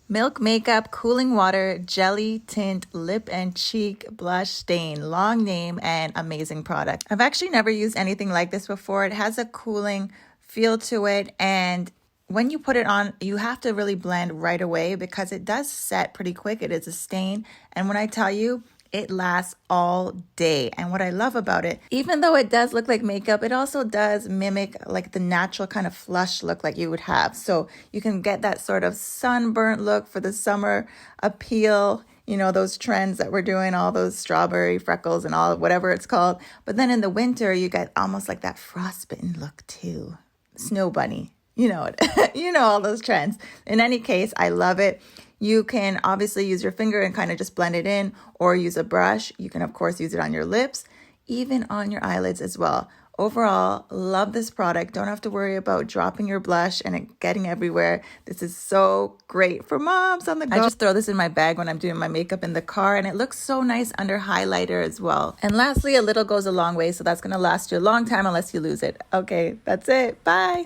Milk Makeup Cooling Water Jelly Tint Lip and Cheek Blush Stain. Long name and amazing product. I've actually never used anything like this before. It has a cooling feel to it, and when you put it on, you have to really blend right away because it does set pretty quick. It is a stain, and when I tell you, it lasts all day. And what I love about it, even though it does look like makeup, it also does mimic like the natural kind of flush look like you would have. So you can get that sort of sunburnt look for the summer appeal, you know, those trends that we're doing, all those strawberry freckles and all whatever it's called. But then in the winter, you get almost like that frostbitten look too. Snow bunny, you know it. You know all those trends. In any case, I love it. You can obviously use your finger and kind of just blend it in, or use a brush. You can, of course, use it on your lips, even on your eyelids as well. Overall, love this product. Don't have to worry about dropping your blush and it getting everywhere. This is so great for moms on the go. I just throw this in my bag when I'm doing my makeup in the car, and it looks so nice under highlighter as well. And lastly, a little goes a long way, so that's going to last you a long time unless you lose it. Okay, that's it. Bye.